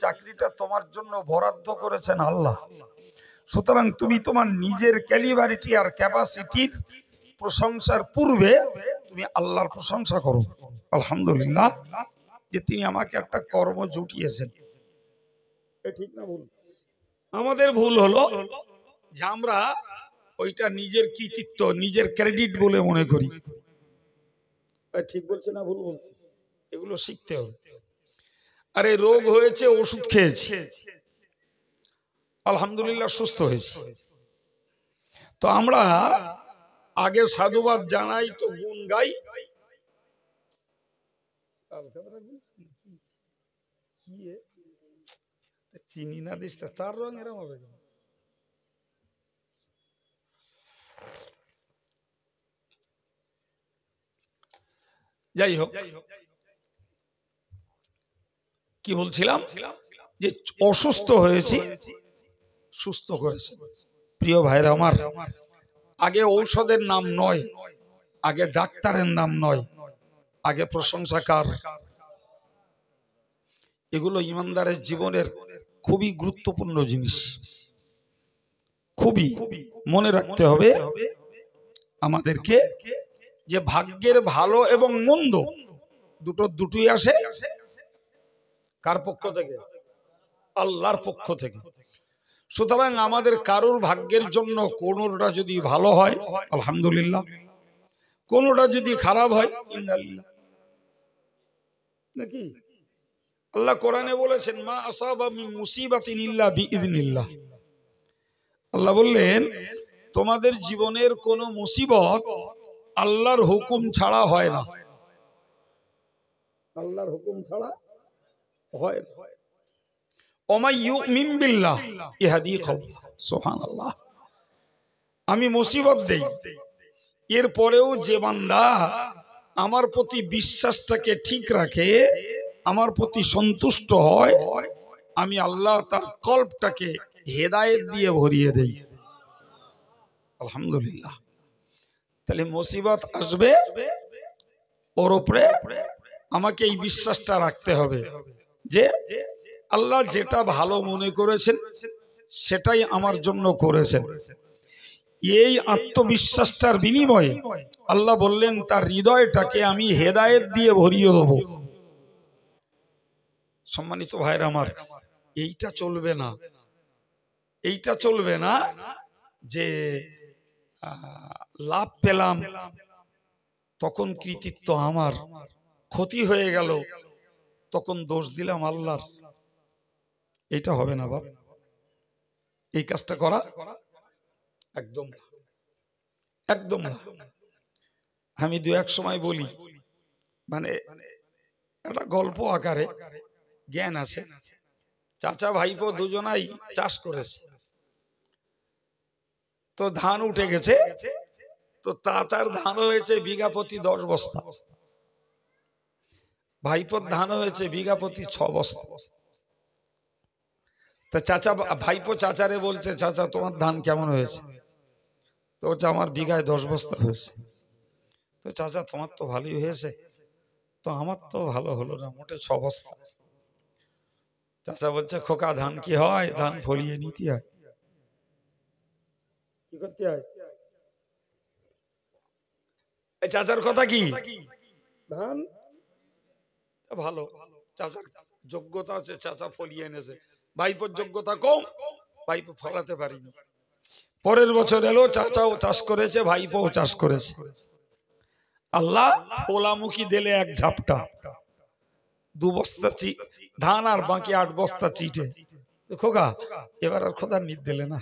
চাকরিটা তোমার জন্য বরাদ্দ করেছেন আল্লাহ। সুতরাং তুমি তোমার নিজের ক্যালিবারিটি আর ক্যাপাসিটির প্রশংসার পূর্বে তুমি আল্লাহর প্রশংসা করো। আলহামদুলিল্লাহ যে তিনি আমাকে একটা কর্ম জুটিয়েছেন। ঠিক না ভুল? আমাদের ভুল হলো যে আমরা ওইটা নিজের কৃতিত্ব, নিজের ক্রেডিট বলে মনে করি। ঠিক বলছে না ভুল বলছে? এগুলো শিখতে হবে। আরে রোগ হয়েছে, ওষুধ খেয়েছি, আলহামদুলিল্লাহ সুস্থ হয়েছে। তো আমরা আগে সাধুবাদ জানাই, তো গুণ গাই। চিনি না দিস চার রং এরম হবে। যাই হোক, কি বলছিলাম, যে অসুস্থ হয়েছি, সুস্থ করেছে। প্রিয় ভাইরা আমার, আগে ঔষধের নাম নয়, আগে ডাক্তারের নাম নয়, আগে প্রশংসাকার। এগুলো ইমানদারের জীবনের খুবই গুরুত্বপূর্ণ জিনিস, খুবই মনে রাখতে হবে আমাদেরকে, যে ভাগ্যের ভালো এবং মন্দ দুটোই আসে কার পক্ষ থেকে? আল্লাহর পক্ষ থেকে। সুতরাং আমাদের কারোর ভাগ্যের জন্য কোনোটা যদি ভালো হয় আলহামদুলিল্লাহ, কোনোটা যদি খারাপ হয় ইন্নালিল্লাহ। নাকি আল্লাহ কোরআনে বলেছেন, মা আসাবা মিন মুসিবাতিন ইল্লা বিইذনিল্লাহ। আল্লাহ বললেন, তোমাদের জীবনের কোন মুসিবত আল্লাহর হুকুম ছাড়া হয় না। আল্লাহর হুকুম ছাড়া হয় না। ওমাই ইউমিন বিল্লাহ ইহদি কলবাহ। সুবহানাল্লাহ। আমি মুসিবত দেই, এরপরেও যে বান্দা আমার প্রতি বিশ্বাসটাকে ঠিক রাখে, আমার প্রতি সন্তুষ্ট হয়, আমি আল্লাহ তার কল্পটাকে হেদায়েত দিয়ে ভরিয়ে দেই। আলহামদুলিল্লাহ। তাহলে মুসিবত আসবে, ওর উপরে আমাকে এই বিশ্বাসটা রাখতে হবে যে আল্লাহ যেটা ভালো মনে করেছেন সেটাই আমার জন্য করেছেন। এই আত্মবিশ্বাসটার বিনিময়ে আল্লাহ বললেন তার হৃদয়টাকে আমি হেদায়েত দিয়ে ভরিয়ে দেব। সম্মানিত ভাইরা আমার, এইটা চলবে না, এইটা চলবে না যে লাভ পেলাম তখন কৃতিত্ব আমার, ক্ষতি হয়ে গেল তখন দোষ দিলাম আল্লাহর। এটা হবে না বাপ, এই কাজটা করা একদম একদম না। আমি দু এক সময় বলি, মানে একটা গল্প আকারে জ্ঞান আছে। চাচা ভাইপো দুজনাই চাষ করেছে, তো ধান উঠে গেছে, তো চাচার ধান হয়েছে বিঘা প্রতি 10 বস্তা, ভাইপোর ধান হয়েছে বিঘা প্রতি 6 বস্তা। তা চাচা ভাইপো চাচারে বলছে, চাচা তোমার ধান কেমন হয়েছে? তো বলছে আমার বিঘায় 10 বস্তা হয়েছে। তো চাচা তোমার তো ভালোই হয়েছে, তো আমার তো ভালো হলো না, মোটে 6 বস্তা। চাচা বলছে, খোকা ধান কি হয়? ধান ফলিয়ে নিতে হয়। কি করতে হয়? এই চাচার কথা কি? ধান ভালো, চাচার যোগ্যতা আছে, চাচা ফলিয়ে এনেছে। ভাইপোর যোগ্যতা কম, ভাইপো ফলাতে পারিনি। পরের বছর এলো, চাচাও চাষ করেছে, ভাইপোও চাষ করেছে। আল্লাহ ফোলামুখী দিলে এক ঝাপটা, 2 বস্তা ধান আর বাকি 8 বস্তা চিটে। খোকা এবার আর খোদার নিদ দিলে না।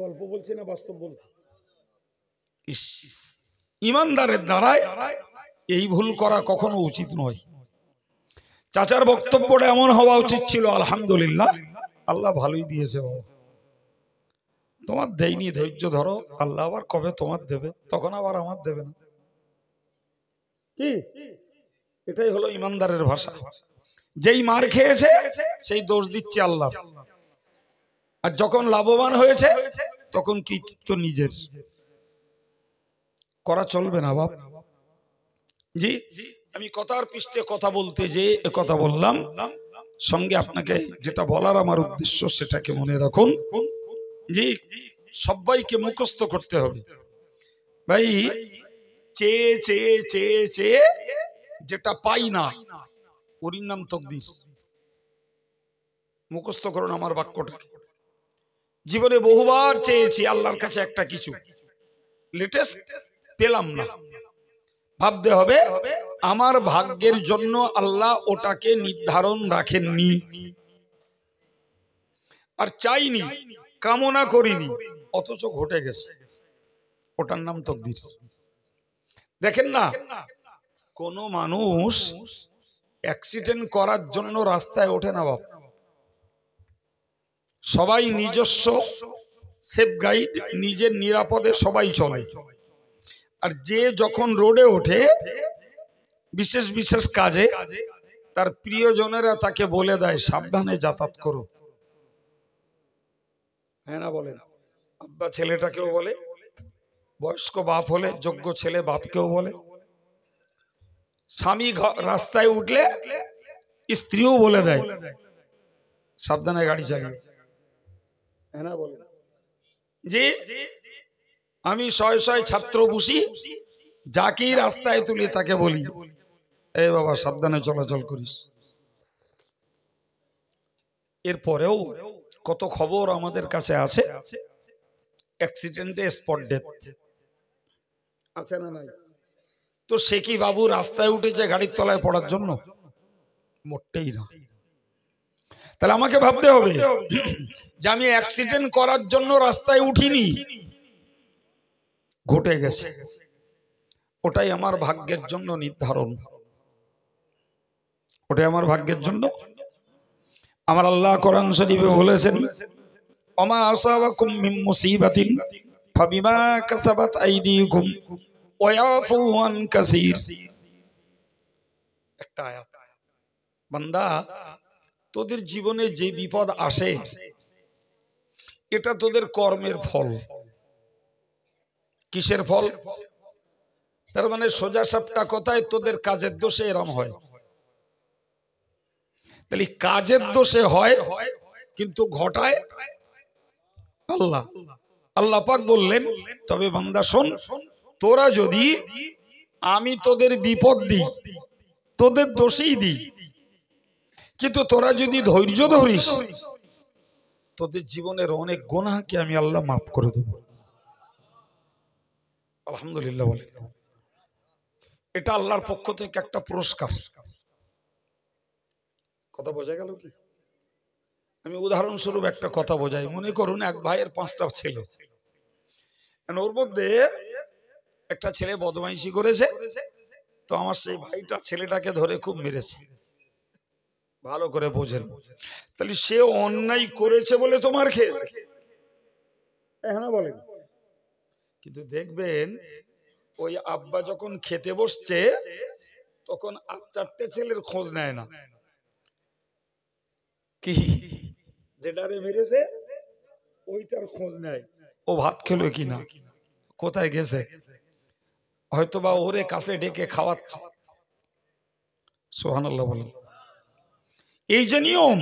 গল্প বলছি না বাস্তব বলছি। ইমানদারের দ্বারায় এই ভুল করা কখনো উচিত নয়। চাচার বক্তব্যটা এমন হওয়া উচিত ছিল, আলহামদুলিল্লাহ আল্লাহ ভালোই দিয়েছে বাবা, তোমার দেয়নি, ধৈর্য ধরো, আল্লাহ আবার কবে তোমার দেবে, তখন আবার আমার দেবে না। কি এটাই হলো ইমানদারের ভাষা। যেই মার খেয়েছে সেই দোষ দিচ্ছে আল্লাহ, আর যখন লাভবান হয়েছে তখন কৃতিত্ব নিজের। করা চলবে না বাপ। জি আমি কথার পৃষ্ঠে কথা বলতে যে কথা বললাম, সঙ্গে আপনাকে যেটা বলার আমার উদ্দেশ্য সেটাকে মনে রাখুন যে সবাইকে মুখস্থ করতে হবে। ভাই চেয়ে চেয়ে চেয়ে চেয়ে যেটা পাই না ওর নাম তকদির। মুখস্থ করুন আমার বাক্যটাকে। জীবনে বহুবার চেয়েছি আল্লাহর কাছে একটা কিছু, লেটেস্ট পেলাম না। ভাবতে হবে আমার ভাগ্যের জন্য আল্লাহ ওটাকে নির্ধারণ রাখেননি, আর চাইনি, কামনা করিনি, অথচ ঘটে গেছে। ওটার নাম তকদির। দেখেন না, কোন মানুষ অ্যাক্সিডেন্ট করার জন্য রাস্তায় ওঠে না বাপ। সবাই নিজস্ব সেফ গাইড, নিজের নিরাপদে সবাই চলে। আর যে যখন রোডে ওঠে বিশেষ বিশেষ কাজে, তার প্রিয়জনেরা তাকে বলে দেয় সাবধানে যাতায়াত করো। হ্যাঁ না বলেন? আব্বা ছেলেটাকেও বলে, বয়স্ক বাপ হলে যোগ্য ছেলে বাপকেও বলে। স্বামী রাস্তায় উঠলে স্ত্রীও বলে দেয় সাবধানে গাড়ি চালিয়ে। হ্যাঁ না বলেন? যে আমি শয়ে শয়ে ছাত্র বসি, যাকেই রাস্তায় তুলি তাকে বলি এই বাবা সাবধানে চলাচল করিস। এরপরেও কত খবর আমাদের কাছে আছে অ্যাক্সিডেন্টে স্পট ডেথ আছে না নাই? তো সে কি বাবু রাস্তায় উঠেছে গাড়ির তলায় পড়ার জন্য? মোটেই না। তাহলে আমাকে ভাবতে হবে যে আমি অ্যাক্সিডেন্ট করার জন্য রাস্তায় উঠিনি, ঘটে গেছে, ওটাই আমার ভাগ্যের জন্য নির্ধারণ। ওটাই আমার ভাগ্যের জন্য। আমার আল্লাহ কোরআন শরীফে বলেছেন ওমা আসাবাকুম মিন মুসিবাতিন ফাবিমা কাসাবাত আইদিকুম ওয়া ইয়াফু আন কাসীর। একটা আয়াত, বান্দা তোদের জীবনে যে বিপদ আসে এটা তোদের কর্মের ফল। কিসের ফল? তার মানে সোজা সাপটা কথায় তোদের কাজের দোষে এরম হয়। তাহলে কাজের দোষে হয় কিন্তু ঘটায় আল্লাহ। আল্লাহ পাক বললেন তবে বান্দা শোন, তোরা যদি, আমি তোদের বিপদ দিই, তোদের দোষেই দিই, কিন্তু তোরা যদি ধৈর্য ধরিস তোদের জীবনের অনেক গুনাহকে আমি আল্লাহ মাফ করে দেব। আলহামদুলিল্লাহ বলে। এটা আল্লাহর পক্ষ থেকে একটা পুরস্কার। কথা বোঝা গেল কি? আমি উদাহরণস্বরূপ একটা কথা বোঝাই। মনে করুন এক ভাইয়ের 5টা ছেলে, ওর মধ্যে একটা ছেলে বদমাইশি করেছে, তো আমার সেই ভাইটা ছেলেটাকে ধরে খুব মেরেছে। ভালো করে বোঝেন, তাহলে সে অন্যায় করেছে বলে তোমার খেয়েছে, হ্যাঁ বলেন? কিন্তু দেখবেন ওই আব্বা যখন খেতে বসছে তখন আর 4টে ছেলের খোঁজ নেয় না। কি যেটারে মেরেছে ওইটার খোঁজ নেয়, ও ভাত খেলো কিনা, কোথায় গেছে, হয়তোবা ওরে কাছে ডেকে খাওয়াচ্ছে। সুবহানাল্লাহ বলেন। এই যে নিয়ম,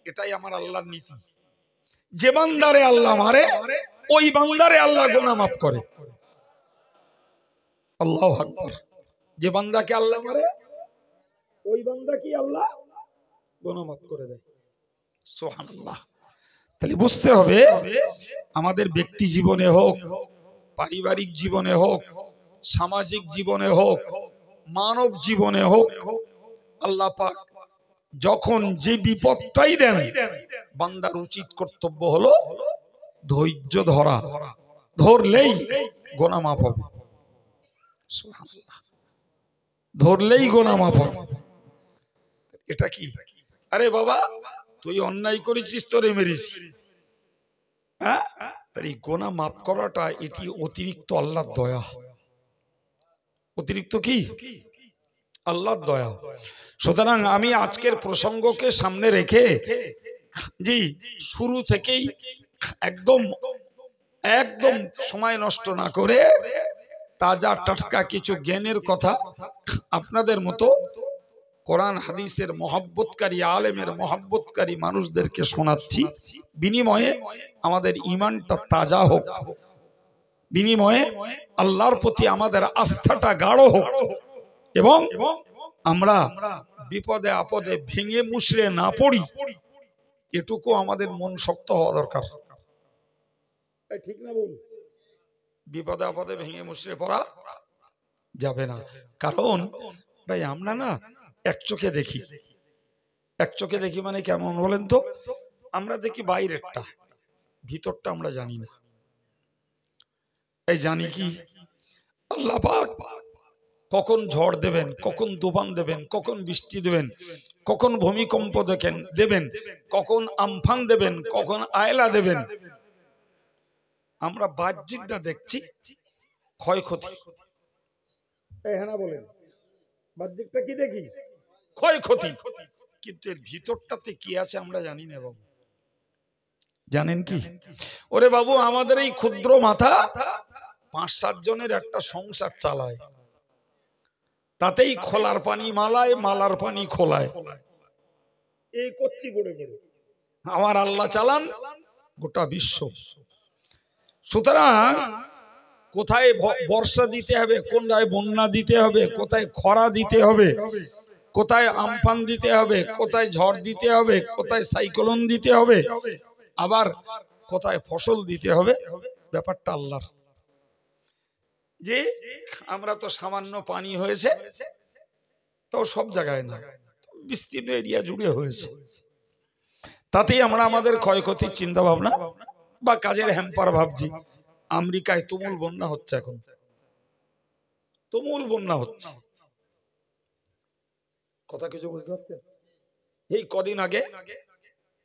এটাই আমার আল্লাহর নীতি। যে বান্দারে আল্লাহ মারে ওই বান্দারে আল্লাহ গুনাহ মাফ করে। আল্লাহু আকবার। যে বান্দাকে আল্লাহ মারে ওই বান্দা কি আল্লাহ গুনাহ মাফ করে দেয়। সুবহানাল্লাহ। তাহলে বুঝতে হবে আমাদের ব্যক্তি জীবনে হোক, পারিবারিক জীবনে হোক, সামাজিক জীবনে হোক, মানব জীবনে হোক, আল্লাহ পাক যখন যে বিপদটাই দেন বান্দার উচিত কর্তব্য হলো ধৈর্য ধরা। ধরলেই গুনাহ মাফ হবে। সুবহানাল্লাহ। ধরলেই গুনাহ মাফ হবে। এটা কি? আরে বাবা তুই অন্যায় করেছিস, তোরে মেরেছি, হ্যাঁ, তার এই গুনাহ মাফ করাটা এটি অতিরিক্ত আল্লাহর দয়া। অতিরিক্ত কি? আল্লাহর দয়া। সুতরাং আমি আজকের প্রসঙ্গকে সামনে রেখে জি শুরু থেকেই একদম একদম সময় নষ্ট না করে তাজা টাটকা কিছু জ্ঞানের কথা আপনাদের মতো কোরআন হাদিসের মহব্বতকারী আলেমের মহব্বতকারী মানুষদেরকে শোনাচ্ছি। বিনিময়ে আমাদের ঈমানটা তাজা হোক, বিনিময়ে আল্লাহর প্রতি আমাদের আস্থাটা গাঢ় হোক, এবং আমরা বিপদে আপদে ভেঙে মুছড়ে না পড়ি, এটুকু আমাদের মন শক্ত হওয়া দরকার। ঠিক না বলুন? বিপদে আপদে ভেঙে মুছড়ে পড়া যাবে না। কারণ ভাই আমরা না এক চোখে দেখি। এক চোখে দেখি মানে কেমন বলেন তো? আমরা দেখি বাইরেরটা, ভিতরটা আমরা জানি না। এই জানি কি আল্লাহ পাক কখন ঝড় দেবেন, কখন তুফান দেবেন, কখন বৃষ্টি দেবেন, কখন ভূমিকম্প দেবেন, কখন আমফান দেবেন, কখন আয়লা দেবেন। আমরা বাহ্যিকটা দেখছি ক্ষয়ক্ষতি। হ্যাঁ বলেন, বাহ্যিকটা কি দেখি? ক্ষয়ক্ষতি। কিন্তু এর ভিতরটাতে কি আছে আমরা জানি না বাবু। জানেন কি? ওরে বাবু, আমাদের এই ক্ষুদ্র মাথা 5-7 জনের একটা সংসার চালায়, তাতেই খোলার পানি মালায়, মালার পানি খোলায়, এই করছি বড় বড়। আমার আল্লাহ চালান গোটা বিশ্ব। সুতরাং কোথায় বর্ষা দিতে হবে, কোথায় বন্যা দিতে হবে, কোথায় খরা দিতে হবে, কোথায় আমফান দিতে হবে, কোথায় ঝড় দিতে হবে, কোথায় সাইক্লোন দিতে হবে, আবার কোথায় ফসল দিতে হবে, ব্যাপারটা আল্লাহর। যে আমরা তো সামান্য পানি হয়েছে, তো সব জায়গায় না, বিস্তৃত এরিয়া জুড়ে হয়েছে, তাতেই আমরা আমাদের ক্ষয়ক্ষতির চিন্তা ভাবনা বা কাজের হ্যাম্পার ভাবছি। আমেরিকায় তুমুল বন্যা হচ্ছে, এখন তুমুল বন্যা হচ্ছে। কথা কিছু বুঝতে পারছেন? এই কদিন আগে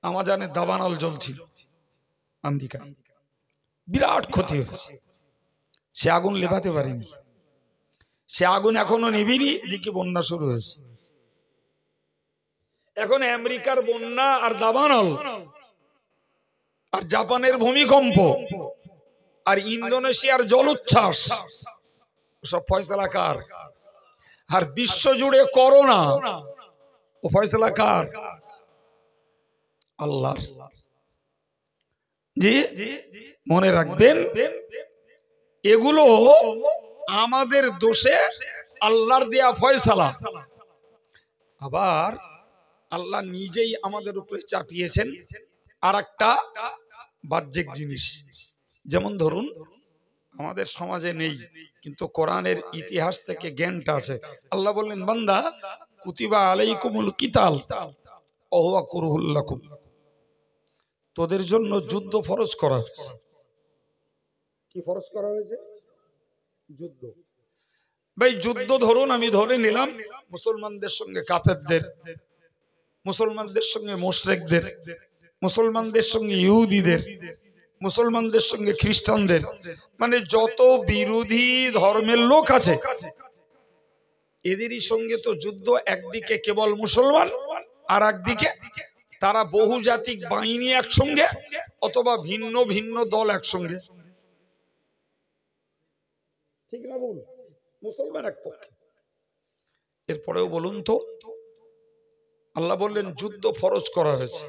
আমাজনে দাবানল জ্বলছিল আমেরিকায়, বিরাট ক্ষতি হয়েছে। সে আগুন নেভাতে পারেনি, সে আগুন এখনো নিভিনি, এদিকে বন্যা শুরু হয়েছে। এখন আমেরিকার বন্যা আর দাবানল আর জাপানের ভূমিকম্প আর ইন্দোনেশিয়ার জলোচ্ছ্বাস, সব ফয়সালা কার? আর বিশ্ব জুড়ে করোনা, ও ফয়সালা কার? আল্লাহ। জি, মনে রাখবেন, এগুলো আমাদের দোষে আল্লাহর দেয়া ফয়সালা। আবার আল্লাহ নিজেই আমাদের উপরে চাপিয়েছেন আর একটা বাহ্যিক জিনিস। যেমন ধরুন, আমাদের সমাজে নেই, কিন্তু কোরআনের ইতিহাস থেকে জ্ঞানটা আছে। আল্লাহ বললেন, বান্দা কুতিবা আলাইকুমুল কিতাল ওয়া হুয়া কুরহুল লাকুম, তোদের জন্য যুদ্ধ ফরজ করা হয়েছে। কি ফরজ করা হয়েছে? যুদ্ধ। ভাই যুদ্ধ ধরুন, আমি ধরে নিলাম মুসলমানদের সঙ্গে কাফেরদের, মুসলমানদের সঙ্গে মুশরিকদের, মুসলমানদের সঙ্গে ইহুদিদের, মুসলমানদের সঙ্গে খ্রিস্টানদের, মানে যত বিরোধী ধর্মের লোক আছে এদেরই সঙ্গে তো যুদ্ধ। একদিকে কেবল মুসলমান, আর একদিকে তারা বহুজাতিক বাহিনী একসঙ্গে, অথবা ভিন্ন ভিন্ন দল একসঙ্গে। ঠিক না বলুন? মুসলমান এক পক্ষে। এরপরেও বলুন তো, আল্লাহ বললেন যুদ্ধ ফরজ করা হয়েছে।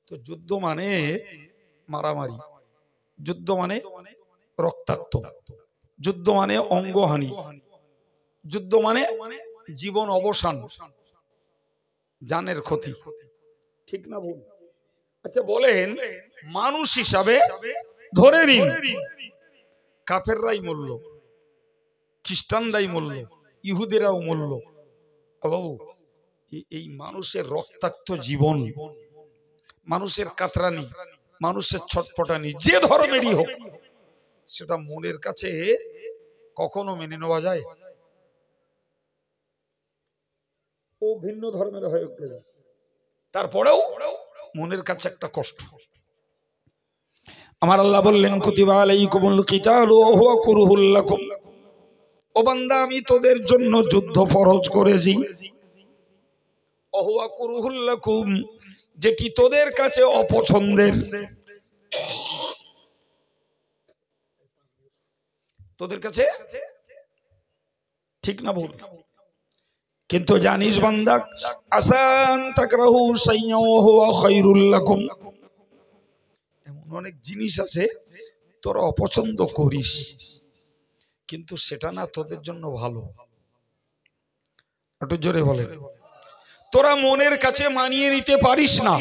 তো যুদ্ধ মানে মারামারি, যুদ্ধ মানে রক্তাক্ত, যুদ্ধ মানে অঙ্গহানি, যুদ্ধ মানে জীবন অবসান, জানের ক্ষতি। ঠিক না ভুল? আচ্ছা বলেন, মানুষ হিসাবে ধরে নিন কাফেররাই মূল্য, খ্রিস্টানরাই মূল্য, ইহুদিরাও মূল্য। বাবু, এই মানুষের রক্তাক্ত জীবন, মানুষের কাতরানি, মানুষের ছটপটানি, যে ধর্মেরই হোক, সেটা মনের কাছে কখনো মেনে নেওয়া যায়? ও ভিন্ন ধর্মের হয়ে উঠবে, তারপরেও মনের কাছে একটা কষ্ট। আমার আল্লাহ বললেন, কুতিবা আলাইকুমুল কিতালু ওয়া হুয়া কুরহুল লাকুম, ও বান্দা আমি তোদের জন্য যুদ্ধ ফরজ করেছি। ওয়া হুয়া কুরহুল লাকুম, যেটি তোদের কাছে অপছন্দের। তোদের কাছে ঠিক না ভুল? কিন্তু জানিস বান্দা, আসান তাকরাহু শাইয়্যান ওয়া হুয়া খায়রুল লাকুম, এমন অনেক জিনিস আছে তোরা অপছন্দ করিস, কিন্তু সেটা না তোদের জন্য ভালো। একটু জোরে বলেন। তোরা মনের কাছে মানিয়ে নিতে পারিস না,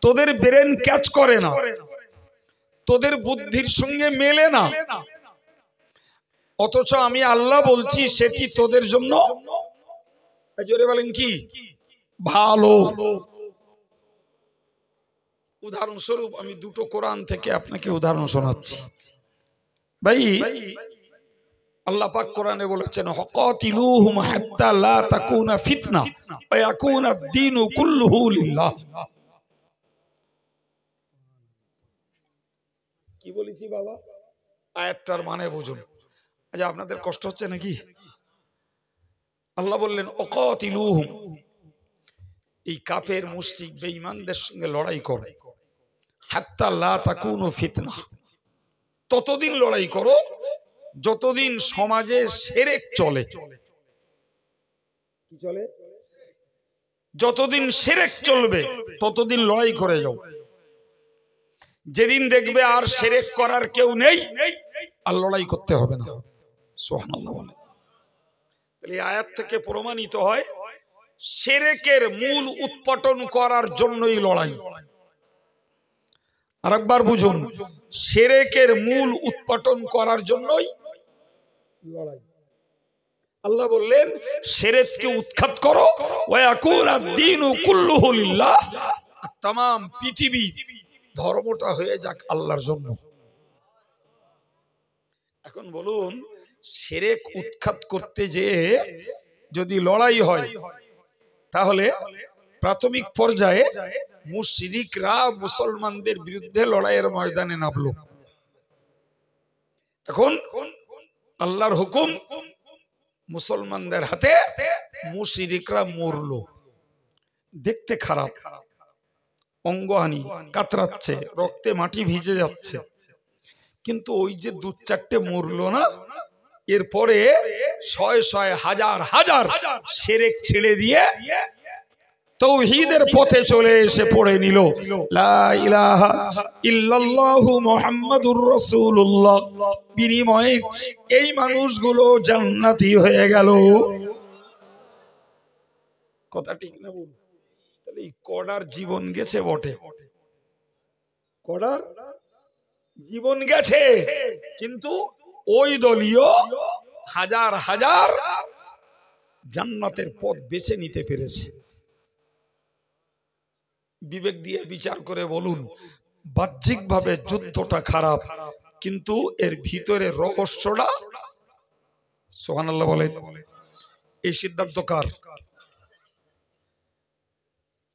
তোদের ব্রেন ক্যাচ করে না, তোদের বুদ্ধির সঙ্গে মেলে না, অথচ আমি আল্লাহ বলছি সেটি তোদের জন্য, জোরে বলেন, কি ভালো। উদাহরণস্বরূপ আমি দুটো কোরআন থেকে আপনাকে উদাহরণ শোনাচ্ছি। ভাই, আল্লাহ পাক কোরআনে বলেছেন, ওয়াকাতিলুহুম হাত্তা লা তাকুনা ফিতনা ওয়া ইয়াকুনা আদ-দীনু কুল্লুহু লিল্লাহ। কি বলেছি বাবা? আয়াতটার মানে বুঝুন। আচ্ছা, আপনাদের কষ্ট হচ্ছে নাকি? আল্লাহ বললেন ওয়াকাতিলুহুম, এই কাফের মুশরিক বেঈমানদের সঙ্গে লড়াই করো, হাত্তা লা তাকুনু ফিতনা, ততদিন লড়াই করো যতদিন সমাজে শিরক চলে। কি চলে? যতদিন শিরক চলবে ততদিন লড়াই করে যাও। যেদিন দেখবে আর শিরক করার কেউ নেই, আর লড়াই করতে হবে না। সুবহানাল্লাহ বলে। তাহলে এই আয়াত থেকে প্রমাণিত হয় শিরকের মূল উৎপাটন করার জন্যই লড়াই। আরেকবার বুঝুন, শিরকের মূল উৎপাটন করার জন্যই লড়াই। আল্লাহ বললেন শিরককে উৎখাত করো, ওয়া ইয়াকুনা আদ-দীনু কুল্লুহু লিল্লাহ, तमाम পৃথিবী ধর্মটা হয়ে যাক আল্লাহর জন্য। এখন বলুন, শিরক উৎখাত করতে যে যদি লড়াই হয়, তাহলে প্রাথমিক পর্যায়ে মুশরিকরা মুসলমানদের বিরুদ্ধে লড়াইয়ের ময়দানে নামলো। এখন আল্লাহর হুকুম, মুসলমানদের হাতে মুশরিকরা মরলো। দেখতে খারাপ, অঙ্গহানি, কাতরাচ্ছে, রক্তে মাটি ভিজে যাচ্ছে, কিন্তু ওই যে দু চারটে মরলো না, এরপরে শয়ে শয়ে হাজার হাজার শিরক ছেড়ে দিয়ে তাওহীদের পথে চলে এসে পড়ে নিল লা ইলাহা ইল্লাল্লাহু মুহাম্মাদুর রাসূলুল্লাহ। বিনিময়ে এই মানুষগুলো জান্নাতি হয়ে গেল। কথা ঠিক না বলুন? তাহলে এই কড়ার জীবন গেছে বটে, কড়ার জীবন গেছে, কিন্তু ওই দলীয় হাজার হাজার জান্নাতের পথ বেছে নিতে পেরেছে। বিবেক দিয়ে বিচার করে বলুন, বাহ্যিকভাবে যুদ্ধটা খারাপ, কিন্তু এর ভিতরে রহস্যটা, সুবহানাল্লাহ বলেন, এই সিদ্ধান্ত কার?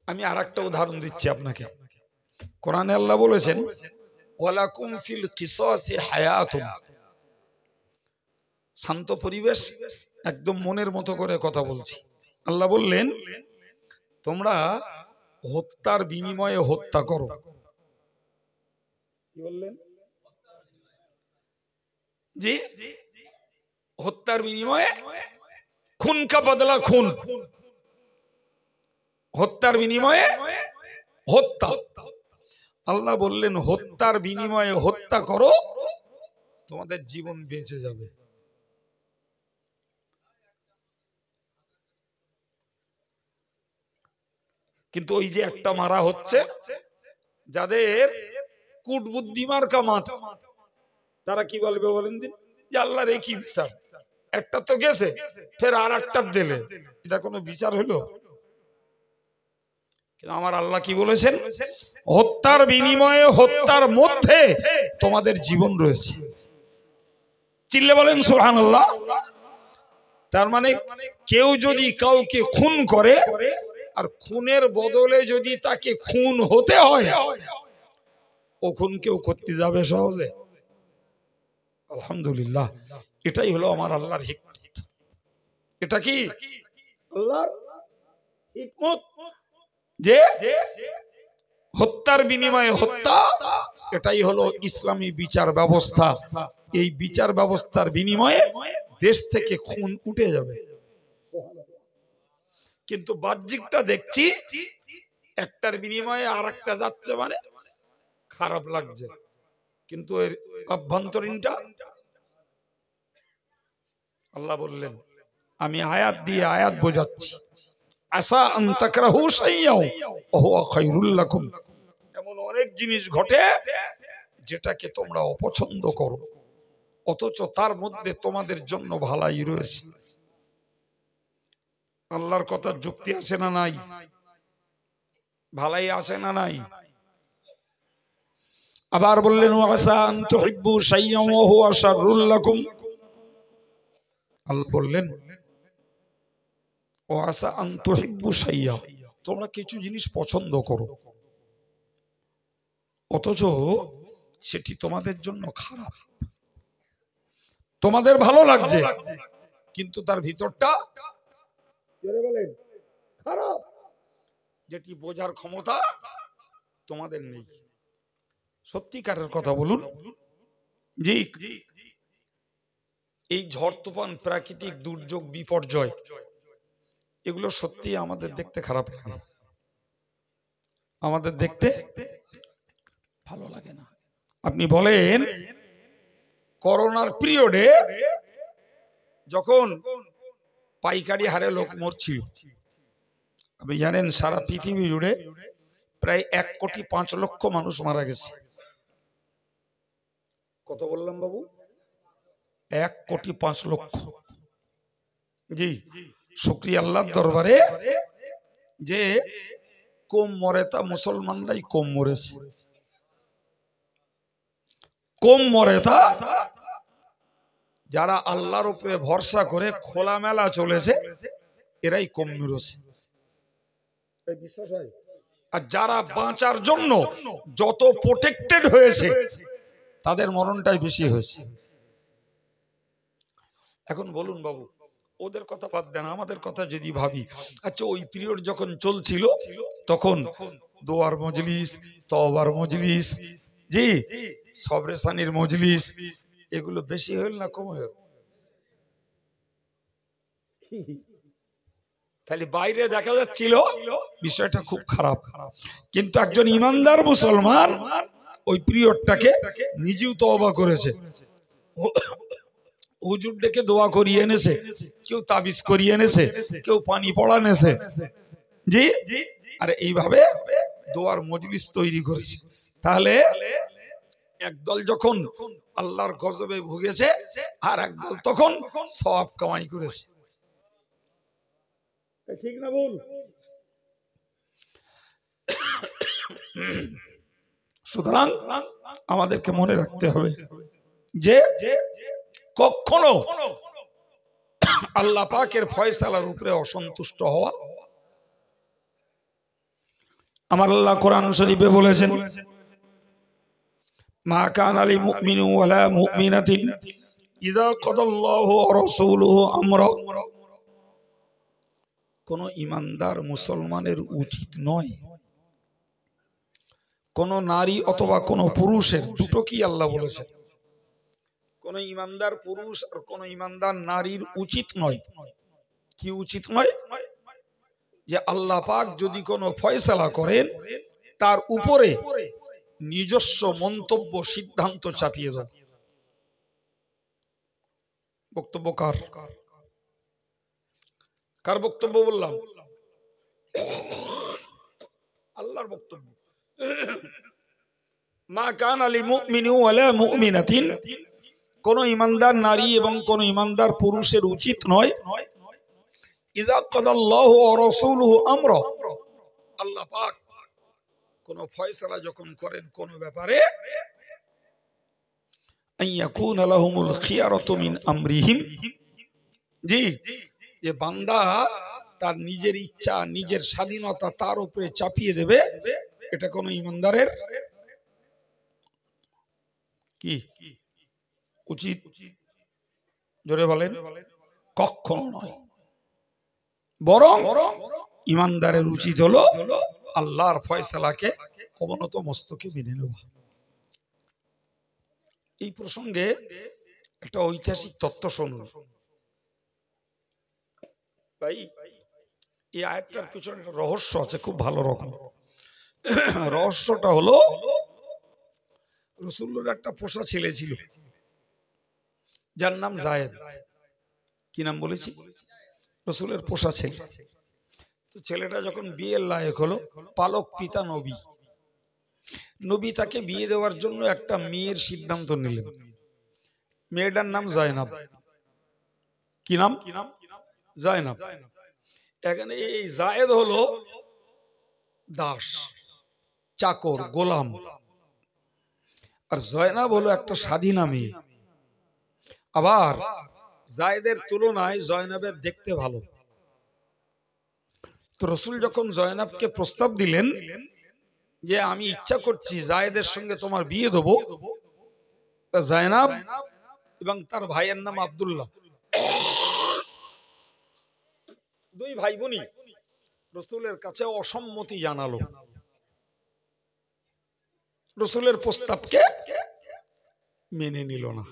আমি আরেকটা উদাহরণ দিচ্ছি আপনাকে। কোরআনে আল্লাহ বলেছেন, ওয়ালাকুম ফিল কিসাসি হায়াতুন, শান্ত পরিবেশ, একদম মনের মতো করে কথা বলছি। আল্লাহ বললেন, তোমরা হত্যার বিনিময়ে হত্যা করো। কি বললেন? জি, হত্যার বিনিময়ে, খুন কা বদলা খুন, হত্যার বিনিময়ে হত্যা। আল্লাহ বললেন হত্যার বিনিময়ে হত্যা করো, তোমাদের জীবন বেঁচে যাবে। কিন্তু ওই যে একটা মারা হচ্ছে, যাদের কুটবুদ্ধি মার্কা মাথা, তারা কি বলবে বলেন দিন, যে আল্লাহর এই কি বিচার, একটা তো গেছে ফের আর একটা দিলে, এটা কোনো বিচার হলো? কিন্তু আমার আল্লাহ কি বলেছেন, হত্যার বিনিময়ে হত্যার মধ্যে তোমাদের জীবন রয়েছে। চিল্লে বলেন সুবহানাল্লাহ। তার মানে কেউ যদি কাউকে খুন করে, আর খুনের বদলে যদি তাকে খুন হতে হয়, ও খুন কেউ করতে যাবে সহজে? আলহামদুলিল্লাহ, এটাই হলো আমার আল্লাহর হিকমত। এটা কি আল্লাহর হিকমত, যে হত্যার বিনিময়ে হত্যা, এটাই হলো ইসলামী বিচার ব্যবস্থা। এই বিচার ব্যবস্থার বিনিময়ে দেশ থেকে খুন উঠে যাবে। কিন্তু বাহ্যিকটা দেখছি একটার বিনিময়ে আর একটা যাচ্ছে, মানে খারাপ লাগছে, কিন্তু এর অভ্যন্তরীণটা আল্লাহ বললেন, আমি আয়াত দিয়ে আয়াত বোঝাচ্ছি। আসা আন তাকরাহু শাইয়াও ওয়া হুয়া খায়রুল লাকুম। এমন অনেক জিনিস ঘটে যেটাকে তোমরা অপছন্দ করো, অথচ তার মধ্যে তোমাদের জন্য ভালাই রয়েছে। আল্লাহর কথা যুক্তি আছে না নাই? ভালাই আছে না নাই? আবার বললেন ওয়াসা আন তুহিব্বু শাইয়ান ওয়া হুয়া শাররুল লাকুম। আল্লাহ বললেন ওয়াসা আন তুহিব্বু শাইয়া, তোমরা কিছু জিনিস পছন্দ করো অথচ সেটি তোমাদের জন্য খারাপ। তোমাদের ভালো লাগছে কিন্তু তার ভিতরটা খারাপ, যেটি বোঝার ক্ষমতা তোমাদের নেই। সত্যিকারের কথা বলুন, জি, এই ঝড় তুফান, প্রাকৃতিক দুর্যোগ, বিপর্যয়, এগুলো সত্যি আমাদের দেখতে খারাপ লাগে, আমাদের দেখতে ভালো লাগে না। আপনি বলেন করোনার পিরিয়ডে যখন পাইকারি হারে লোক মরছিল, আপনি জানেন সারা পৃথিবী জুড়ে প্রায় 1,05,00,000 মানুষ মারা গেছে। কত বললাম বাবু? 1,05,00,000। জি, শুকরিয়া আল্লাহর দরবারে যে কম মরে তা মুসলমানরাই কম মরেছে, কম মরে তা যারা আল্লাহর উপরে ভরসা করে খোলামেলা চলেছে এরাই কম মরেছে। আর যারা বাঁচার জন্য যত প্রোটেক্টেড হয়েছে তাদের মরণটাই বেশি হয়েছে। এখন বলুন বাবু, ওদের কথা বাদ দেন, আমাদের কথা যদি ভাবি, আচ্ছা ওই পিরিয়ড যখন চলছিল তখন দোয়ার মজলিস, তওবার মজলিস, জি, সবরেসানির মজলিস, এগুলো বেশি হল না কম হল? তাহলে বাইরে দেখা যাচ্ছিল বিষয়টা খুব খারাপ, কিন্তু একজন ইমানদার মুসলমান ওই পিরিয়ডটাকে নিজেও তওবা করেছে, হুজুর ডেকে দোয়া করিয়ে এনেছে, কেউ তাবিজ করিয়ে এনেছে, কেউ পানি পড়া এনেছে, জি, আর এইভাবে দোয়ার মজলিস তৈরি করেছে। তাহলে একদল যখন আল্লাহর গজবে ভুগেছে আর একদল তখন সওয়াব কামাই করেছে, ঠিক না বল? সুতরাং আমাদেরকে মনে রাখতে হবে যে কখনো আল্লাহ পাকের ফয়সালার উপরে অসন্তুষ্ট হওয়া। আমার আল্লাহ কোরআন শরীফে বলেছেন, মা কানা লিল মুমিনি ওয়ালা মুমিনাতিন ইযা কাদাল্লাহু ওয়া রাসূলুহু আমরা। কোন ইমানদার মুসলমানের উচিত নয়, কোন নারী অথবা কোন পুরুষের, দুটো কি আল্লাহ বলেছেন, কোন ইমানদার পুরুষ আর কোন ইমানদার নারীর উচিত নয়। কি উচিত নয়? যে আল্লাহ পাক যদি কোনো ফয়সালা করেন তার উপরে নিজস্ব মন্তব্য, সিদ্ধান্ত চাপিয়ে দেন। বক্তব্য কার? কার বক্তব্য বললাম? আল্লাহর বক্তব্য। মা কানা লিল মুমিনি ওয়ালা মুমিনাতিন, কোন ইমানদার নারী এবং কোন ইমানদার পুরুষের উচিত নয়, ইযা কাদাল্লাহু ওয়া রাসূলুহু আমরা, আল্লাহ পাক কোন ফয়সালা যখন করেন কোন ব্যাপারে, আইয়াকুনা লাহুমুল খিয়ারাতু মিন আমরিহিম, জি, যে বান্দা তার নিজের ইচ্ছা, নিজের স্বাধীনতা তার উপরে চাপিয়ে দেবে, এটা কোন ইমানদারের কি উচিত? জোরে বলেন। কখনো নয়। বরং ইমানদারের উচিত হলো আল্লাহর ফয়সালাকে অবনত মস্তকে মেনে নেওয়া। এই প্রসঙ্গে একটা ঐতিহাসিক তত্ত্ব শুনুন। ভাই এই আয়াতটার পিছনে একটা রহস্য আছে, খুব ভালো রকম। রহস্যটা হলো রাসূলুল্লাহর একটা পোষা ছেলে ছিল, যার নাম জায়েদ। কি নাম বলেছি? রাসূলের পোষা ছেলে। তো ছেলেটা যখন বিয়ের লায়ক হলো, পালক পিতা নবী, নবী তাকে বিয়ে দেওয়ার জন্য একটা মেয়ের সিদ্ধান্ত নিলেন। মেয়েটার নাম জয়নাব। কি নাম? জয়নাব। এখানে এই জায়েদ হলো দাস, চাকর, গোলাম, আর জয়নাব হলো একটা স্বাধীনা মেয়ে। আবার জায়েদের তুলনায় জয়নাবের দেখতে ভালো। তো রাসূল যখন জয়নাবকে প্রস্তাব দিলেন যে আমি ইচ্ছা করছি জায়েদের সঙ্গে তোমার বিয়ে দেবো, জয়নাব এবং তার ভাইয়ের নাম আব্দুল্লাহ, দুই ভাই বোনই রাসূলের কাছে অসম্মতি জানালো। রাসূলের প্রস্তাবকে মেনে নিল না।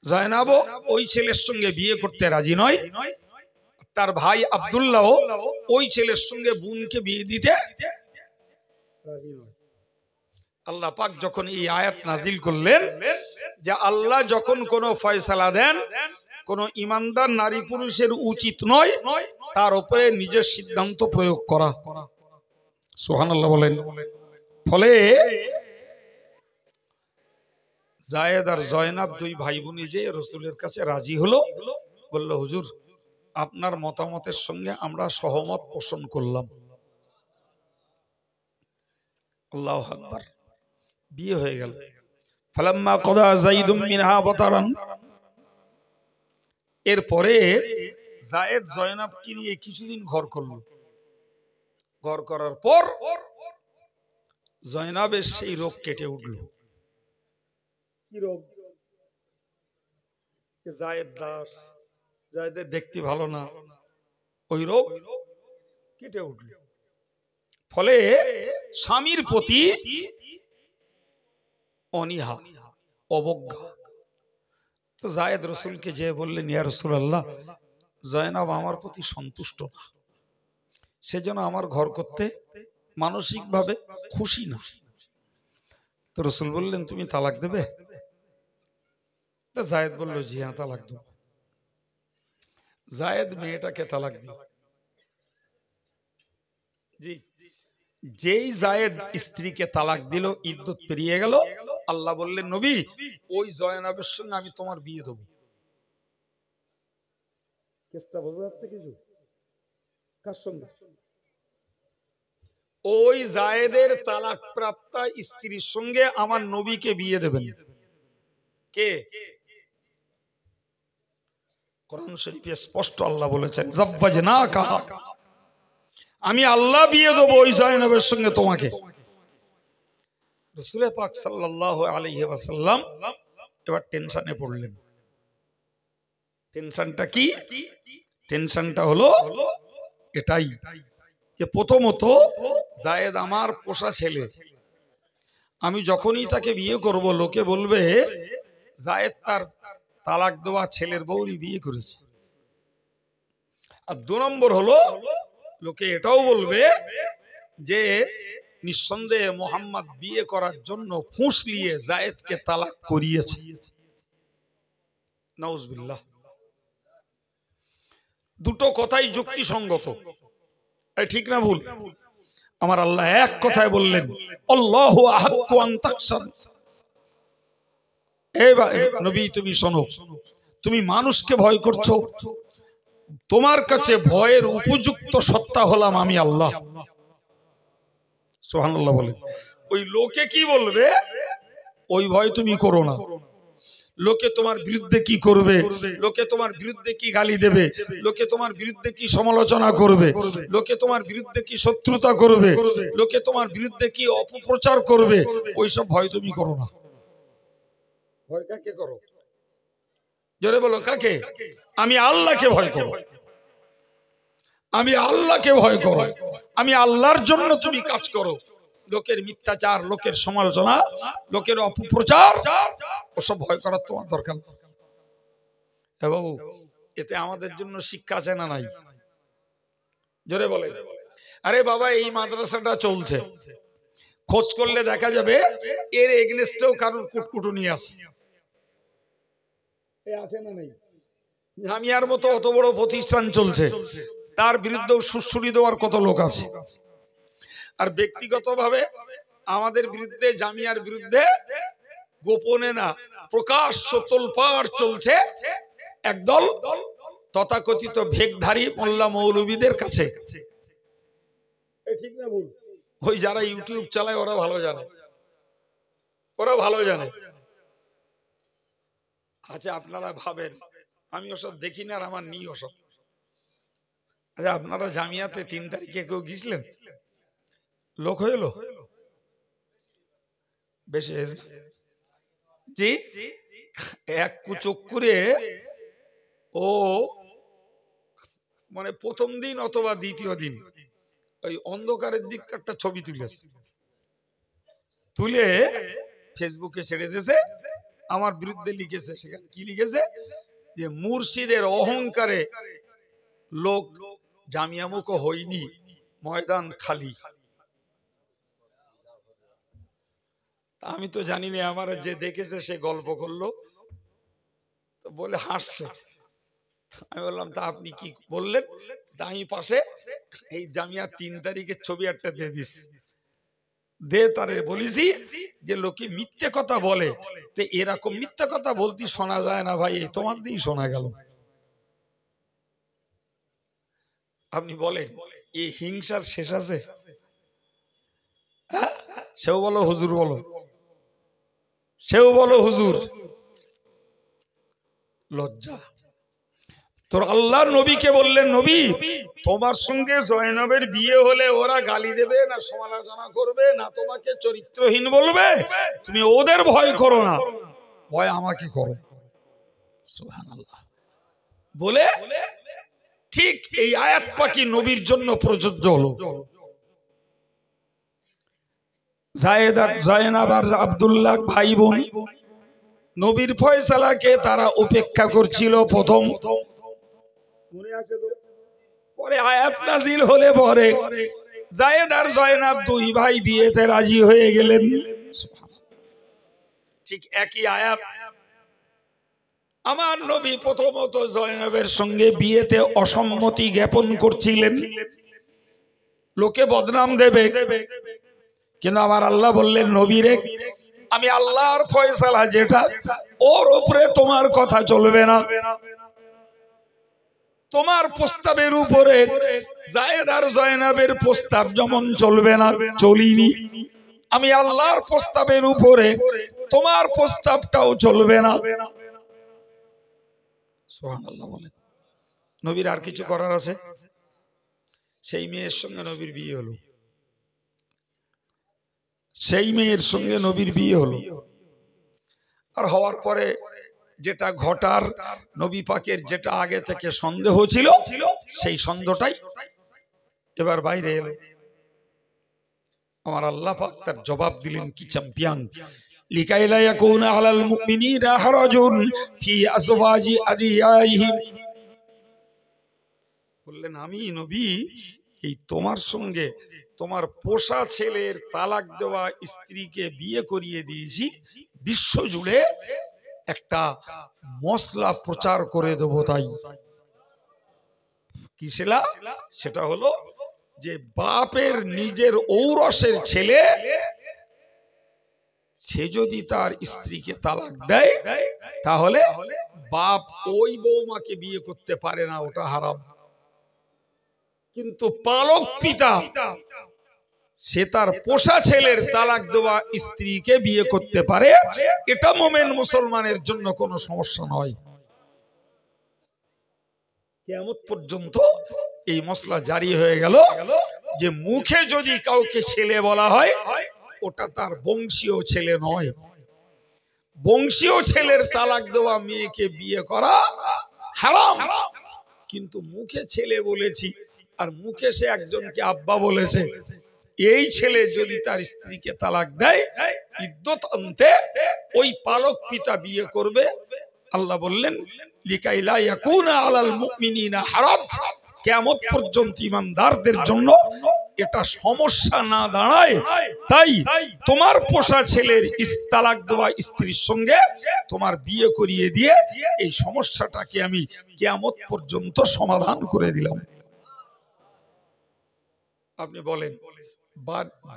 জয়নাবও ওই ছেলের সঙ্গে বিয়ে করতে রাজি নয়, তার ভাই আব্দুল্লাহ ওই ছেলের সঙ্গে বোনকে বিয়ে দিতে রাজি নয়। আল্লাহ পাক যখন এই আয়াত নাজিল করলেন যে আল্লাহ যখন কোনো ফয়সালা দেন, কোন ইমানদার নারী পুরুষের উচিত নয় তার উপরে নিজের সিদ্ধান্ত প্রয়োগ করা। সুবহানাল্লাহ বলেন। ফলে জায়েদ আর জয়নাব দুই ভাই বোন যে রাসূলের কাছে রাজি হলো, বলল হুজুর আপনার মতামতের সঙ্গে আমরা সহমত পোষণ করলাম। আল্লাহু আকবার। বিয়ে হয়ে গেল। ফালাম্মা কদা যাইদুম মিনহা ওয়াতারান। এরপরে জায়েদ জয়নাবকে নিয়ে কিছুদিন ঘর করলো। ঘর করার পর জয়নাবের সেই রোগ কেটে উঠল। কি রোগ? জায়েদ দাস, জায়েদের দেখতে ভালো না, ওই রোগ কেটে উঠল। ফলে স্বামীর প্রতি অনীহা, অবজ্ঞা। তো জায়েদ রাসূলকে যে বললেন, ইয়া রাসূলুল্লাহ, জয়নাব আমার প্রতি সন্তুষ্ট না, সেজন্য আমার ঘর করতে মানসিকভাবে খুশি না। তো রাসূল বললেন তুমি তালাক দেবে? তো জায়েদ বলল জি হ্যাঁ তালাক দেব। জায়েদ মেয়েটাকে তালাক দিল। জি, যেই জায়েদ স্ত্রীকে তালাক দিল, ইদ্যত পেরিয়ে গেল, আল্লাহ বললেন নবী ওই জয়নাবের সঙ্গে আমি তোমার বিয়ে দেব। কেসটা বোঝা যাচ্ছে কিছু? কার সঙ্গে? ওই জায়েদের তালাক প্রাপ্তা স্ত্রীর সঙ্গে আমার নবীকে বিয়ে দেবেন। কে? কোরআন শরীফে স্পষ্ট আল্লাহ বলেছেন যাওয়াজনাকা, আমি আল্লাহ বিয়ে দেব ওই জয়নবের সঙ্গে তোমাকে। রাসূল পাক সাল্লাল্লাহু আলাইহি ওয়াসাল্লাম এবার টেনশনে পড়লেন। টেনশনটা কি? টেনশনটা হলো এটাই যে প্রথমত জায়েদ আমার পোষা ছেলে, আমি যখনই তাকে বিয়ে করব লোকে বলবে জায়েদ তার তালাক দেওয়া ছেলের বউরি বিয়ে করেছে। আর দু নম্বর হলো লোকে এটাও বলবে যে নিঃসন্দেহে মুহাম্মদ বিয়ে করার জন্য ফুঁসলিয়ে জায়েদকে তালাক করিয়েছে। নাউজুবিল্লাহ। দুটো কথাই যুক্তিসঙ্গত, ঠিক না ভুল? আমার আল্লাহ এক কথায় বললেন আল্লাহু আহাক্কু আন তাকসান। এই নবী তুমি শোনো, তুমি মানুষকে ভয় করছো, তোমার কাছে ভয়ের উপযুক্ত সত্তা হলাম আমি আল্লাহ। সুবহানাল্লাহ বলেন। ওই লোকে কি বলবে ওই ভয় তুমি করো না। লোকে তোমার বিরুদ্ধে কি করবে, লোকে তোমার বিরুদ্ধে কি গালি দেবে, লোকে তোমার বিরুদ্ধে কি সমালোচনা করবে, লোকে তোমার বিরুদ্ধে কি শত্রুতা করবে, লোকে তোমার বিরুদ্ধে কি অপপ্রচার করবে, ওইসব ভয় তুমি করো না। ভয় কাকে করো? জোরে বলো কাকে? আমি আল্লাহকে ভয় করো। আমি আল্লাহকে ভয় করো। আমি আল্লাহর জন্য তুমি কাজ করো। লোকের মিথ্যাচার, লোকের সমালোচনা, লোকের অপপ্রচার, ওসব ভয় করার তোমার দরকার নেই। বাবু এতে আমাদের জন্য শিক্ষা আছে না নাই? জোরে বলে। আরে বাবা, এই মাদ্রাসাটা চলছে, খোঁজ করলে দেখা যাবে এর এগেনস্টেও কারোর কুটকুটুনি আছে না নাই? জামিয়ার মতো অত বড় প্রতিষ্ঠান চলছে, তার বিরুদ্ধেও সুড়সুড়ি দেওয়ার কত লোক আছে। আর ব্যক্তিগতভাবে আমাদের বিরুদ্ধে, জামিয়ার বিরুদ্ধে গোপনে না প্রকাশ্য তোলপাড় চলছে একদল তথাকথিত ভেকধারী মোল্লা মৌলবীদের কাছে। ঠিক না ভুল? ওই যারা ইউটিউব চালায় ওরা ভালো জানে, ওরা ভালো জানে। আচ্ছা, আপনারা ভাবেন আমি ওসব দেখি না আর আমার নি ওসব। আচ্ছা, আপনারা জামিয়াতে 3 তারিখে কেউ গিয়েছিলেন? লোক হইলো বেশি জি, এক কুচক্কুরে ও মানে প্রথম দিন অথবা দ্বিতীয় দিন ওই অন্ধকারের দিককারটা ছবি তুলে ফেসবুকে ছেড়ে দিয়েছে, আমার বিরুদ্ধে লিখেছে। সেখানে কি লিখেছে? যে মুর্শিদের অহংকারে লোক জামিয়ামুখ হয়নি, ময়দান খালি। আমি তো জানি না, আমার যে দেখেছে সে গল্প করলো, তো বলে হাসছে। আমি বললাম তা আপনি কি বললেন? তা আমি পাশে এই জামিয়া 3 তারিখের ছবি একটা দিয়ে দিস, দে তারে বলিছি যে লোকে মিথ্যে কথা বলে, তো এরকম মিথ্যে কথা বলতে শোনা যায় না ভাই, এই তোমার দিয়েই শোনা গেল। আপনি বলেন এই হিংসার শেষ আছে? সেও বলো হুজুর, বলো সেও বলো হুজুর। লজ্জা। তোর আল্লাহর নবীকে বললেন, নবী তোমার সঙ্গে জয়নবের বিয়ে হলে ওরা গালি দেবে না সমালোচনা করবে না তোমাকে চরিত্রহীন বলবে, তুমি ওদের ভয় করো না, ভয় আমাকে করো। সুবহানাল্লাহ। বলে ঠিক এই আয়াত পাকি নবীর জন্য প্রযোজ্য হলো। যায়েদ আর জয়নাব আর আব্দুল্লাহ ভাই বোন নবীর ফয়সালাকে তারা উপেক্ষা করছিল প্রথম, মনে আছে তো? পরে আয়াত নাজিল হলে পরে যায়েদ আর জয়নাব 2 ভাই বিয়েতে রাজি হয়ে গেলেন। ঠিক একই আয়াত। আমার নবী প্রথমত জয়নাবের সঙ্গে বিয়েতে অসম্মতি জ্ঞাপন করছিলেন, লোকে বদনাম দেবে, কিন্তু আমার আল্লাহ বললেন, নবীরে আমি আল্লাহর ফয়সালা যেটা, ওর উপরে তোমার কথা চলবে না। তোমার প্রস্তাবের উপরে যায়েদ আর জয়নাবের প্রস্তাব যেমন চলবে না, চলিনি, আমি আল্লাহর প্রস্তাবের উপরে তোমার প্রস্তাবটাও চলবে না। সুবহানাল্লাহ বলেন। নবীর আর কিছু করার আছে? সেই মেয়ের সঙ্গে নবীর বিয়ে হলো, সেই মেয়ের সঙ্গে নবীর বিয়ে হলো। আর হওয়ার পরে যেটা ঘটার, নবী পাকের যেটা আগে থেকে সন্দেহ ছিল, সেই সন্দেহটাই এবার বাইরে এলো। আমার আল্লাহ পাক তার জবাব দিলেন কি চ্যাম্পিয়ন। লিকাইলা ইয়াকুনা আলাল মুমিনিনা হারাজুন ফি আজওয়াজি আদিয়াইহিম, বললেন আমি নবী এই তোমার সঙ্গে তোমার পোষা ছেলের তালাক দেওয়া স্ত্রীকে বিয়ে করিয়ে দিয়েছি, বিশ্ব জুড়ে একটা মশলা প্রচার করে দেব। তাই কি সেটা হলো যে বাপের নিজের ঔরসের ছেলে সে যদি তার স্ত্রীকে তালাক দেয়, তাহলে বাপ ওই বৌমাকে বিয়ে করতে পারে না, ওটা হারাম। কিন্তু পালক পিতা সে তার পোষা ছেলের তালাক দেওয়া স্ত্রীকে বিয়ে করতে পারে, এটা মোমেন মুসলমানের জন্য কোনো সমস্যা নয়। কিয়ামত পর্যন্ত এই মসলা জারি হয়ে গেল যে মুখে যদি কাউকে ছেলে বলা হয়, ওটা তার বংশীয় ছেলে নয়। বংশীয় ছেলের তালাক দেওয়া মেয়েকে বিয়ে করা হারাম, কিন্তু মুখে ছেলে বলেছি আর মুখে সে একজনকে আব্বা বলেছে, এই ছেলে যদি তার স্ত্রীকে তালাক দেয়, ইদ্যত আনতে ওই পালক পিতা বিয়ে করবে, আল্লাহ বললেন লিকাই লা ইয়াকুনা আলাল মুমিনিনা হারাজ, কিয়ামত পর্যন্ত ঈমানদারদের জন্য এটা সমস্যা না দাঁড়ায়। তাই তোমার পোষা ছেলের ইস্তালাক দেওয়া স্ত্রীর সঙ্গে তোমার বিয়ে করিয়ে দিয়ে এই সমস্যাটাকে আমি কিয়ামত পর্যন্ত সমাধান করে দিলাম। আপনি বলেন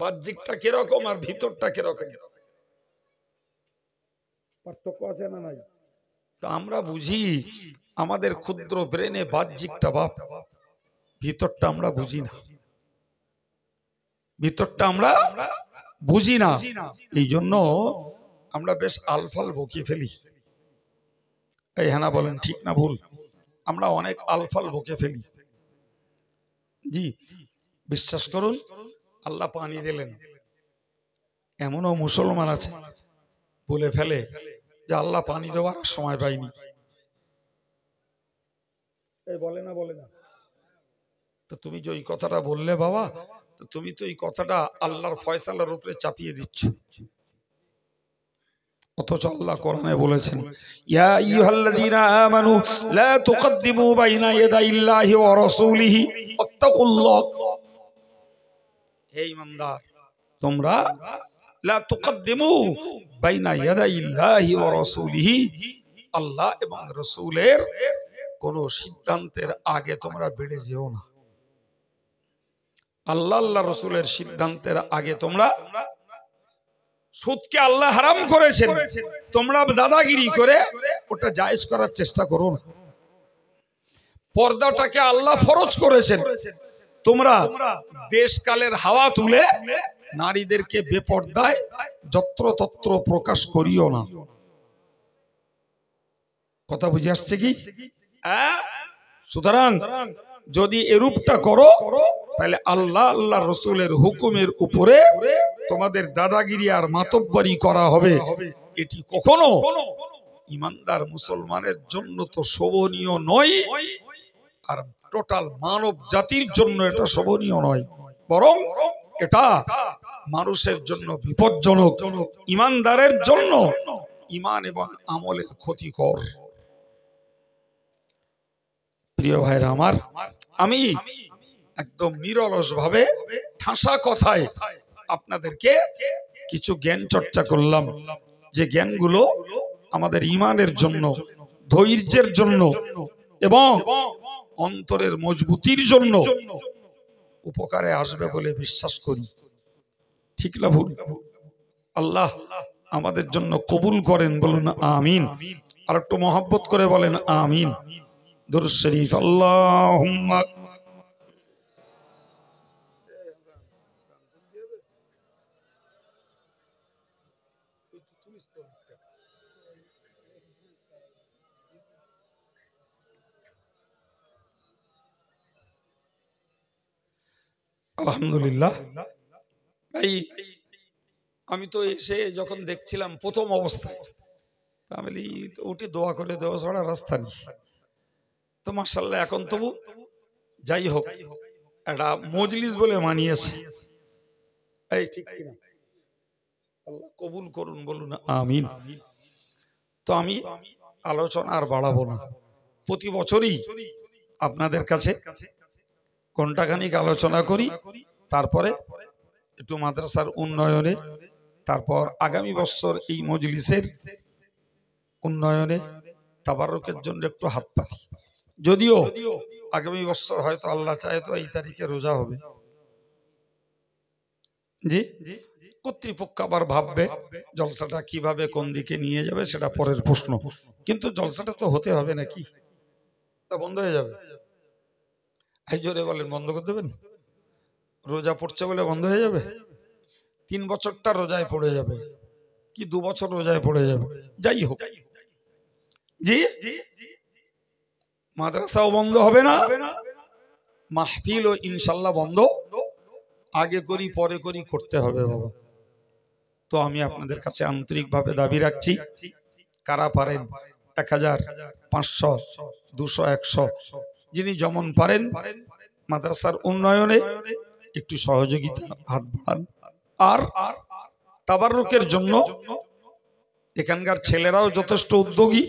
বাহ্যিকটা কিরকম আর ভিতরটা কিরকম, পার্থক্য আছে না নাই? তো আমরা বুঝি আমাদের ক্ষুদ্র ব্রেনে বাহ্যিকটা বাপ, ভিতরটা আমরা বুঝি না, ভিতরটা আমরা বুঝি না। এই জন্য আমরা বেশ আলফাল বকে ফেলি। এই হ্যাঁ বলেন ঠিক না ভুল? আমরা অনেক আলফাল বকে ফেলি। জি, বিশ্বাস করুন, আল্লাহ পানি দিলেন, এমনও মুসলমান আছে বলে ফেলে যে আল্লাহ পানি দেওয়ার সময় পাইনি। বলে না, বলে না। তো তুমি যে ওই কথাটা বললে বাবা, তো তুমি তো এই কথাটা আল্লাহর ফয়সালার উপরে চাপিয়ে দিচ্ছ। অথচ আল্লাহ কোরআনে বলেছেন ইয়া আইয়ুহাল্লাযীনা আমানু লা তুকদ্দিমু বাইনা ইয়াদাইল্লাহি ওয়া রাসূলিহি ওয়াত্তাকুল্লাহ। হে ঈমানদার, তোমরা লা তুকদ্দিমু বাইনা ইয়াদাইল্লাহি ওয়া রাসূলিহি, আল্লাহ এবং রাসূলের কোন সিদ্ধান্তের আগে তোমরা বেড়ে যেও না। আল্লাহ আল্লাহ রাসূলের সিদ্ধান্তের আগে তোমরা, সুদকে আল্লাহ হারাম করেছেন, তোমরা দাদাগিরি করে ওটা জায়েজ করার চেষ্টা করো না। পর্দাটাকে আল্লাহ ফরজ করেছেন, তোমরা দেশকালের হাওয়া তুলে নারীদেরকে বেপর্দায় যত্রতত্র প্রকাশ করিও না। কথা বুঝে আসছে কি? সুতরাং যদি এরূপটা করো তাহলে আল্লাহ আল্লাহ রসুলের হুকুমের উপরে তোমাদের দাদাগিরি আর মাতব্বরি করা হবে। এটি কখনো ইমানদার মুসলমানের জন্য তো শোভনীয় নয়, আর টোটাল মানব জাতির জন্য এটা শোভনীয় নয়, বরং এটা মানুষের জন্য বিপজ্জনক, ইমানদারের জন্য ইমান এবং আমলের ক্ষতিকর। প্রিয় ভাইরা আমার, আমি একদম নিরলস ভাবে ঠাসা কথায় আপনাদেরকে কিছু জ্ঞান চর্চা করলাম, যে জ্ঞানগুলো আমাদের ইমানের জন্য, ধৈর্যের জন্য এবং অন্তরের মজবুতির জন্য উপকারে আসবে বলে বিশ্বাস করি। ঠিক না ভুল? আল্লাহ আমাদের জন্য কবুল করেন, বলুন আমিন। আর একটু মহব্বত করে বলেন আমিন। দুরূদ শরীফ। আল্লাহুম্মা আলহামদুলিল্লাহ। ভাই আমি তো এসে যখন দেখছিলাম প্রথম অবস্থায়, আমি উঠে দোয়া করে দেওয়া ছাড়া রাস্তা নেই। তো মাশাআল্লাহ এখন তবু যাই হোক একটা মজলিস বলে মানিয়েছে। এই ঠিক কিনা? আল্লাহ কবুল করুন, বলুন আমিন। তো আমি আলোচনা আর বাড়াবো না। প্রতি বছরই আপনাদের কাছে ঘণ্টাখানিক আলোচনা করি, তারপরে একটু মাদ্রাসার উন্নয়নে, তারপর আগামী বছর এই মজলিসের উন্নয়নে তাবারুকের জন্য একটু হাত পাতি। যদিও আগামী বছর হয়তো আল্লাহ চায় তো এই তারিখে রোজা হবে। জি, কর্তৃপক্ষ আবার ভাববে জলসাটা কিভাবে কোন দিকে নিয়ে যাবে সেটা পরের প্রশ্ন, কিন্তু জলসাটা তো হতে হবে নাকি? তা বন্ধ হয়ে যাবে? এই জোরে বলেন, বন্ধ করে দেবেন? রোজা পড়ছে বলে বন্ধ হয়ে যাবে? 3 বছরটা রোজায় পড়ে যাবে কি 2 বছর রোজায় পড়ে যাবে? যাই হোক, জি মাদ্রাসাও বন্ধ হবে না, মাহফিলও ইনশাল্লাহ বন্ধ আগে করি পরে করি করতে হবে বাবা। তো আমি আপনাদের কাছে আন্তরিকভাবে দাবি রাখছি, কারা পারেন 1000, 500, 200, 100 যিনি যেমন পারেন মাদ্রাসার উন্নয়নে একটু সহযোগিতা হাত বাড়ান। আর তাবাররুকের জন্য এখানকার ছেলেরাও যথেষ্ট উদ্যোগী,